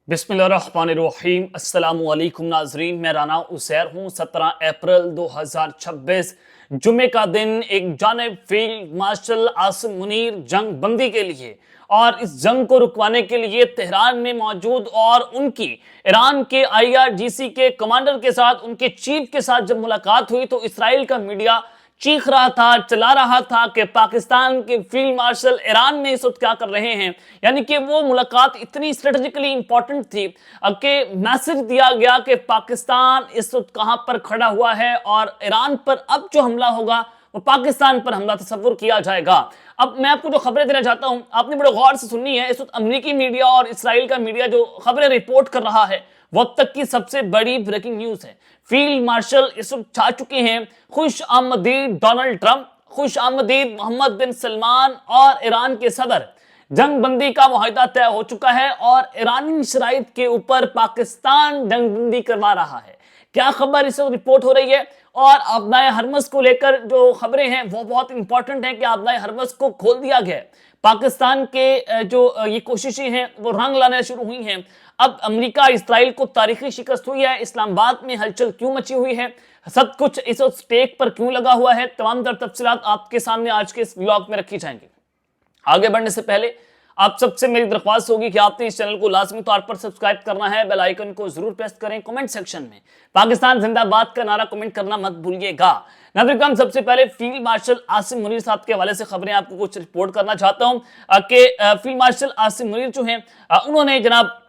बिस्मिल्लाहिर्रहमानिर्रहीम। अस्सलाम वालेकुम नाजरीन, मैं राना उसैर हूँ। 17 अप्रैल 2026 जुमे का दिन एक जानिब फील्ड मार्शल आसिम मुनीर जंग बंदी के लिए और इस जंग को रुकवाने के लिए तेहरान में मौजूद और उनकी ईरान के IRGC के कमांडर के साथ, उनके चीफ के साथ जब मुलाकात हुई तो इसराइल का मीडिया चीख रहा था, चला रहा था कि पाकिस्तान के फील्ड मार्शल ईरान में इस वक्त क्या कर रहे हैं। यानी कि वो मुलाकात इतनी स्ट्रेटेजिकली इंपॉर्टेंट थी कि मैसेज दिया गया कि पाकिस्तान इस वक्त कहां पर खड़ा हुआ है और ईरान पर अब जो हमला होगा वो पाकिस्तान पर हमला तस्वुर किया जाएगा। अब मैं आपको जो खबरें देना चाहता हूं, आपने बड़े गौर से सुननी है। इस वक्त अमेरिकी मीडिया और इसराइल का मीडिया जो खबरें रिपोर्ट कर रहा है वो अब तक की सबसे बड़ी ब्रेकिंग न्यूज है। फील्ड मार्शल इस वक्त छा चुके हैं। खुश आमदीद डोनाल्ड ट्रंप, खुश आमदीद मोहम्मद बिन सलमान और ईरान के सदर। जंग बंदी का मुआहदा तय हो चुका है और ईरानी शराइत के ऊपर पाकिस्तान जंग बंदी करवा रहा है। क्या खबर इस वक्त रिपोर्ट हो रही है और आबनाए हरमस को लेकर जो खबरें हैं वो बहुत इंपॉर्टेंट है कि आबनाए हरमस को खोल दिया गया। पाकिस्तान के जो ये कोशिशें हैं वो रंग लाने शुरू हुई हैं। अब अमेरिका इसराइल को तारीखी शिकस्त हुई है। इस्लामाबाद में हलचल क्यों मची हुई है, सब कुछ इस स्टेक पर क्यों लगा हुआ है, तमाम तर तफसीलात आपके सामने आज के इस व्लॉग में रखी जाएंगी। आगे बढ़ने से पहले आप सबसे मेरी दरख्वास्त होगी कि आपने इस चैनल को लाजमी तौर पर सब्सक्राइब करना है, बेल आइकन को जरूर प्रेस करें। कमेंट सेक्शन में पाकिस्तान जिंदाबाद का नारा कमेंट करना मत भूलिएगा। नाज़रीन, सबसे पहले फील्ड मार्शल आसिम मुनीर साहब के हवाले से खबरें आपको कुछ रिपोर्ट करना चाहता हूं कि फील्ड मार्शल आसिम मुनीर जो हैं उन्होंने जनाब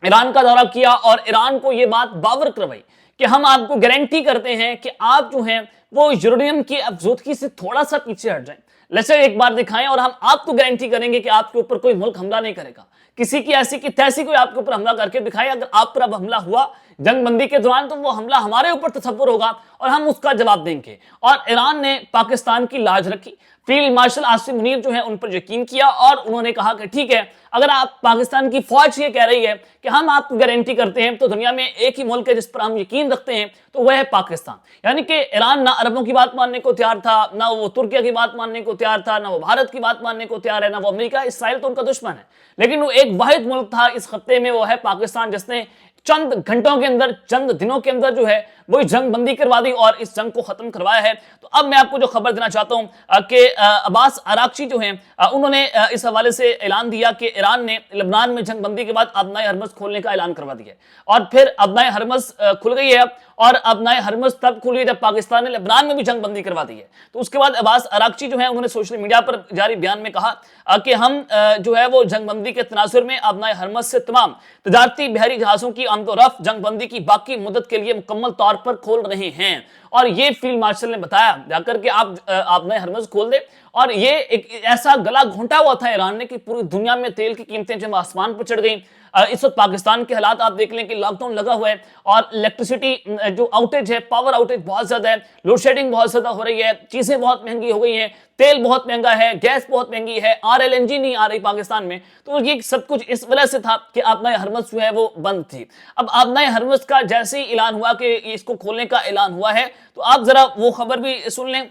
ईरान का दौरा किया और ईरान को यह बात बावर करवाई कि हम आपको गारंटी करते हैं कि आप जो हैं वो यूरेनियम की अफजोदगी से थोड़ा सा पीछे हट जाएं। लेक्चर एक बार दिखाएं और हम आपको गारंटी करेंगे कि आपके ऊपर कोई मुल्क हमला नहीं करेगा। किसी की ऐसी की तैसी कोई आपके ऊपर हमला करके दिखाए, अगर आप पर अब हमला हुआ जंग बंदी के दौरान तो वो हमला हमारे ऊपर तसव्वुर होगा और हम उसका जवाब देंगे। और ईरान ने पाकिस्तान की लाज रखी। फील्ड मार्शल आसिम मुनीर जो है उन पर यकीन किया और उन्होंने कहा कि ठीक है, अगर आप पाकिस्तान की फौज ये कह रही है कि हम आपको गारंटी करते हैं तो दुनिया में एक ही मुल्क है जिस पर हम यकीन रखते हैं तो वह है पाकिस्तान। यानी कि ईरान ना अरबों की बात मानने को तैयार था, ना वो तुर्किया की बात मानने को तैयार था, ना वो भारत की बात मानने को तैयार है, ना वो अमेरिका। इसराइल तो उनका दुश्मन है, लेकिन वो एक वाहिद मुल्क था इस खत्ते में, वो है पाकिस्तान, जिसने चंद घंटों के अंदर, चंद दिनों के अंदर जो है वो जंग बंदी करवा दी और इस जंग को खत्म करवाया है। तो अब मैं आपको जो खबर देना चाहता हूं कि अब्बास अराक्ची जो हैं उन्होंने इस हवाले से ऐलान दिया कि ईरान ने लेबनान में जंग बंदी के बाद आबनाए हरमस खोलने का ऐलान करवा दिया और फिर आबनाए हरमस खुल गई है। और आबनाए हरमस तब खुली जब पाकिस्तान ने लेबनान में भी जंग बंदी करवा दी है। तो उसके बाद अब्बास अराक्ची जो है उन्होंने सोशल मीडिया पर जारी बयान में कहा कि हम जो है वो जंग बंदी के तनासुर में आबनाए हरमस से तमाम तजारती बहरी जहाजों की आमदोरफ्त जंग बंदी की बाकी मुद्दत के लिए मुकम्मल तौर पर खोल रहे हैं। और ये फील्ड मार्शल ने बताया जाकर के आप आबनाए हरमस खोल दे। और ये एक ऐसा गला घोंटा हुआ था ईरान ने कि पूरी दुनिया में तेल की कीमतें जब आसमान पर चढ़ गई। इस वक्त पाकिस्तान के हालात आप देख लें कि लॉकडाउन लगा हुआ है और इलेक्ट्रिसिटी जो आउटेज है, पावर आउटेज बहुत ज्यादा है, लोड शेडिंग बहुत ज्यादा हो रही है, चीजें बहुत महंगी हो गई हैं, तेल बहुत महंगा है, गैस बहुत महंगी है, RLNG नहीं आ रही पाकिस्तान में। तो ये सब कुछ इस वजह से था कि आबनाए हरमस जो है वो बंद थी। अब आबनाए हरमस का जैसे ही ऐलान हुआ कि इसको खोलने का ऐलान हुआ है तो आप जरा वो खबर भी सुन लें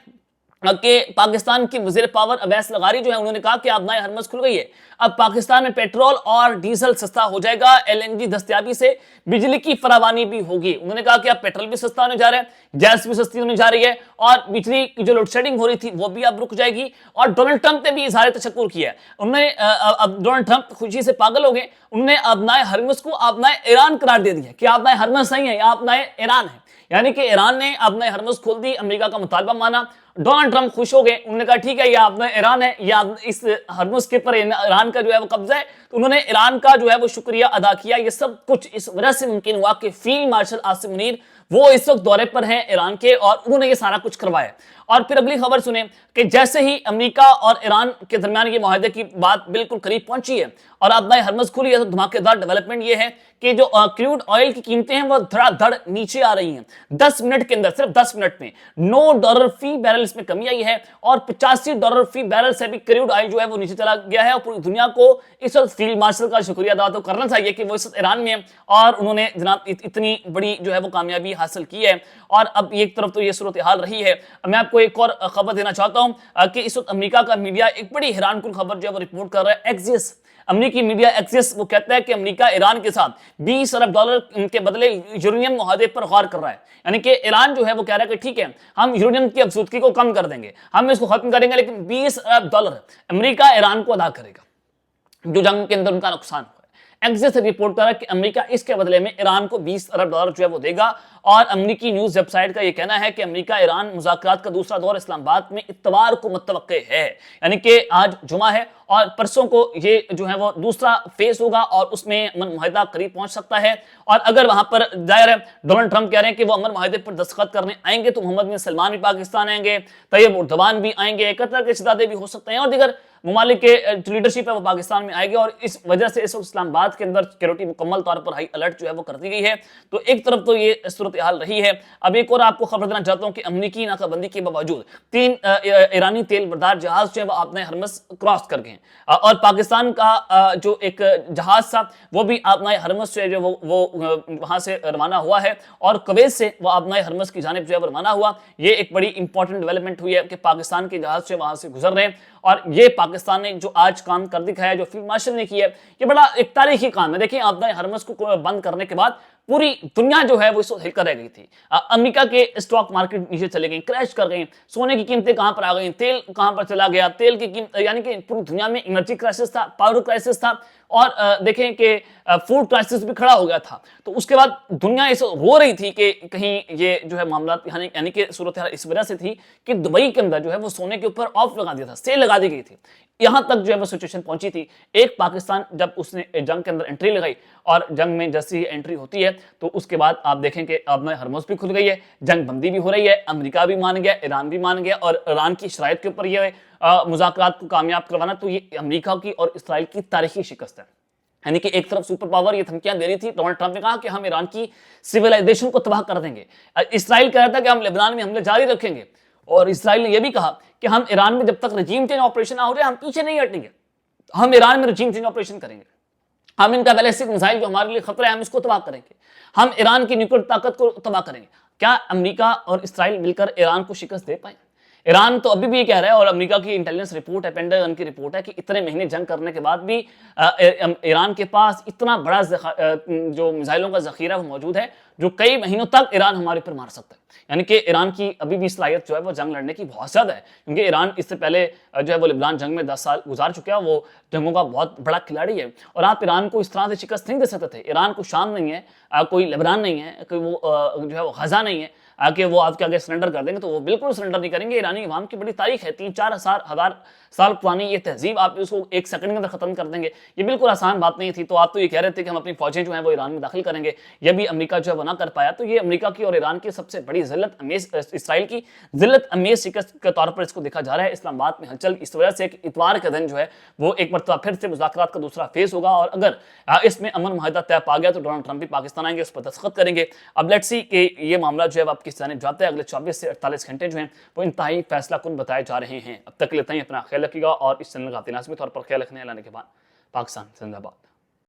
कि पाकिस्तान की वज़ीर पावर अवैस लगारी जो है उन्होंने कहा कि आबनाए हरमस खुल गई है। अब पाकिस्तान में पेट्रोल और डीजल सस्ता हो जाएगा, LNG दस्तयाबी से बिजली की फरावानी भी होगी। उन्होंने कहा कि अब पेट्रोल भी सस्ता होने जा रहा है, गैस भी सस्ती होने जा रही है और बिजली की जो लोड शेडिंग हो रही थी वो भी अब रुक जाएगी। और डोनाल्ड ट्रंप ने भी इजहार तशक्कुर किया है। उन्होंने अब डोनाल्ड ट्रंप खुशी से पागल हो गए। उन्होंने आबनाए हरमस को आबनाए ईरान करार दे दिया कि आबनाए हरमस नहीं है, आबनाए ईरान है। यानी कि ईरान ने आबनाए हरमस खोल दी, अमेरिका का मुतालबा माना, डोनाल्ड ट्रंप खुश हो गए। उन्होंने कहा ठीक है, ये आबनाए ईरान है, या इस हरमस के ऊपर ईरान का जो है वो कब्जा है। तो उन्होंने ईरान का जो है वो शुक्रिया अदा किया। ये सब कुछ इस वजह से मुमकिन हुआ कि फील्ड मार्शल आसिम मुनीर वो इस वक्त दौरे पर हैं ईरान के और उन्होंने ये सारा कुछ करवाया। और फिर अगली खबर सुने कि जैसे ही अमेरिका और ईरान के दरमियान ये मुआहदे की बात बिल्कुल करीब पहुंची है और आबनाए हरमस खुली है तो धमाकेदार डेवलपमेंट ये है कि जो क्रूड ऑयल की कीमतें हैं वो धड़ाधड़ नीचे आ रही हैं। 10 मिनट के अंदर, सिर्फ 10 मिनट में $9 फी बैरल इसमें कमी आई है और $85 फी बैरल से भी क्रूड ऑयल जो है वो नीचे चला गया है। और पूरी दुनिया को इस वक्त फील्ड मार्शल का शुक्रिया अदा तो करना चाहिए कि वो इस ईरान में है और उन्होंने जनाब इतनी बड़ी जो है वो कामयाबी حاصل کی ہے اور اب ایک طرف تو یہ صورتحال رہی ہے. میں آپ کو ایک اور خبر دینا چاہتا ہوں کہ اس وقت امریکہ کا میڈیا ایک بڑی حیران کن خبر جو ہے وہ رپورٹ کر رہا ہے. ایکسیس امریکی میڈیا ایکسیس وہ کہتا ہے کہ امریکہ ایران کے ساتھ $20 ارب کے بدلے یورینیم معاہدے پر غور کر رہا ہے. یعنی کہ ایران جو ہے وہ کہہ رہا ہے کہ ٹھیک ہے ہم یورینیم کی افزودگی کو کم کر دیں گے, ہم اس کو ختم کریں گے, لیکن $20 ارب امریکہ ایران کو ادا کرے گا جو جنگ کے اندر ان کا نقصان ہوا ہے. ایکسیس رپورٹ کر رہا ہے کہ امریکہ اس کے بدلے میں ایران کو $20 ارب جو ہے وہ دے گا, اور امریکی نیوز ویب سائٹ کا یہ کہنا ہے کہ امریکہ ایران مذاکرات کا دوسرا دور اسلام آباد میں اتوار کو متوقع ہے. یعنی کہ آج جمعہ ہے اور پرسوں کو یہ جو ہے وہ دوسرا فیز ہوگا اور اس میں امن معاہدہ قریب پہنچ سکتا ہے. اور اگر وہاں پر ظاہر ہے ڈونلڈ ٹرمپ کہہ رہے ہیں کہ وہ امن معاہدے پر دستخط کرنے آئیں گے تو محمد بن سلمان بھی پاکستان آئیں گے, طیب اردوان بھی آئیں گے, قطر کے شہزادے بھی ہو سکتے ہیں, اور دیگر ممالک کے لیڈرشپ ہے وہ پاکستان میں آئے گی. اور اس وجہ سے اس وقت اسلام آباد کے اندر سیکورٹی مکمل طور پر ہائی الرٹ جو ہے وہ کر دی گئی ہے. تو ایک طرف تو یہ صورتحال رہی ہے. اب ایک اور آپ کو خبر دینا چاہتا ہوں کہ امریکی ناکہ بندی کے باوجود 3 ایرانی تیل بردار جہاز جو ہے وہ آبنائے ہرمز کراس کر گئے ہیں, اور پاکستان کا جو ایک جہاز تھا وہ بھی آبنائے ہرمز سے جو وہ وہاں سے روانہ ہوا ہے, اور کویت سے وہ آبنائے ہرمز کی جانب جو ہے وہ روانہ ہوا. یہ ایک بڑی امپورٹنٹ ڈیولپمنٹ ہوئی ہے کہ پاکستان کے جہاز سے وہاں سے گزر رہے ہیں, اور یہ پاکستان نے جو آج کام کر دکھایا, جو فیلڈ مارشل نے کیا ہے, یہ بڑا ایک تاریخی کام ہے. دیکھیں آبنائے ہرمز کو بند کرنے کے بعد پوری دنیا جو ہے وہ اس وقت ہل کر رہ گئی تھی. امریکہ کے اسٹاک مارکیٹ نیچے چلے گئیں, کریش کر گئیں, سونے کی قیمتیں کہاں پر آ گئیں, تیل کہاں پر چلا گیا, تیل کی قیمت, یعنی کہ پوری دنیا میں انرجی کرائسس تھا, پاور کرائسس تھا, اور دیکھیں کہ فوڈ کرائسس بھی کھڑا ہو گیا تھا. تو اس کے بعد دنیا اس رو رہی تھی کہ کہیں یہ جو ہے معاملات یعنی کہ صورتحال اس وجہ سے تھی کہ دبئی کے اندر جو ہے وہ سونے کے اوپر آف لگا دیا تھا, سیل لگا دی گئی تھی. یہاں تک جو ہے وہ سچویشن پہنچی تھی. ایک پاکستان جب اس نے جنگ کے اندر انٹری لگائی, اور جنگ میں جیسی ہی انٹری ہوتی ہے تو اس کے بعد آپ دیکھیں کہ آبنائے ہرمز بھی کھل گئی ہے, جنگ بندی بھی ہو رہی ہے, امریکہ بھی مان گیا, ایران بھی مان گیا, اور ایران کی شرائط کے اوپر یہ مذاکرات کو کامیاب کروانا, تو یہ امریکہ کی اور اسرائیل کی تاریخی شکست ہے. یعنی کہ ایک طرف سپر پاور یہ دھمکیاں دے رہی تھی, ڈونلڈ ٹرمپ نے کہا کہ ہم ایران کی سویلائزیشن کو تباہ کر دیں گے. اسرائیل کہہ رہا تھا کہ ہم لبنان میں حملے جاری رکھیں گے, اور اسرائیل نے یہ بھی کہا کہ ہم ایران میں جب تک رجیم چینج آپریشن نہ ہو رہے ہم پیچھے نہیں ہٹیں گے, ہم ایران میں رجیم چینج آپریشن کریں گے, ہم ان کا بیلسٹک میزائل جو ہمارے لیے خطرہ ہے ہم اس کو تباہ کریں گے, ہم ایران کی نیوکلیئر طاقت کو تباہ کریں گے. کیا امریکہ اور اسرائیل مل کر ایران کو شکست دے پائیں؟ ایران تو ابھی بھی یہ کہہ رہا ہے, اور امریکہ کی انٹیلیجنس رپورٹ ہے, پینٹاگن کی رپورٹ ہے, کہ اتنے مہینے جنگ کرنے کے بعد بھی ایران کے پاس اتنا بڑا جو میزائلوں کا ذخیرہ وہ موجود ہے جو کئی مہینوں تک ایران ہمارے پر مار سکتا ہے. یعنی کہ ایران کی ابھی بھی صلاحیت جو ہے وہ جنگ لڑنے کی بہت زیادہ ہے, کیونکہ ایران اس سے پہلے جو ہے وہ لبنان جنگ میں 10 سال گزار چکا ہے, وہ جنگوں کا بہت بڑا کھلاڑی ہے, اور آپ ایران کو اس طرح سے شکست نہیں دے سکتے تھے. ایران کو شام نہیں ہے, کوئی لبنان نہیں ہے, کوئی وہ جو ہے وہ غزہ نہیں ہے کہ وہ آپ کے آگے سرنڈر کر دیں گے, تو وہ بالکل سرنڈر نہیں کریں گے. ایرانی عوام کی بڑی تاریخ ہے, 3-4 ہزار سال پرانی یہ تہذیب, آپ اس کو ایک سیکنڈ کے اندر ختم کر دیں گے, یہ بالکل آسان بات نہیں تھی. تو آپ تو یہ کہہ رہے تھے کہ ہم اپنی فوجیں جو ہیں وہ ایران میں داخل کریں گے, یہ بھی امریکہ جو ہے وہ نہ کر پایا. تو یہ امریکہ کی اور ایران کی سب سے بڑی ذلت امیز, اسرائیل کی ذلت امیز شکست کے طور پر اس کو دیکھا جا رہا ہے. اسلام آباد میں ہلچل اس وجہ سے کہ اتوار کا دن جو ہے وہ ایک مرتبہ پھر سے مذاکرات کا دوسرا فیز ہوگا, اور اگر اس میں امن معاہدہ طے پا گیا تو ڈونلڈ ٹرمپ بھی پاکستان آئیں گے, اس پر دستخط کریں گے. اب لیٹس سی کہ یہ معاملہ جو ہے آپ کس جانب جاتا ہے. اگلے 24 سے 48 گھنٹے جو ہیں وہ انتہائی فیصلہ کن بتائے جا رہے ہیں. اب تک لیتے ہیں, اپنا خیال رکھیے گا, اور اس چینل کا لازمی طور پر خیال رکھنے لانے کے بعد پاکستان زندہ باد.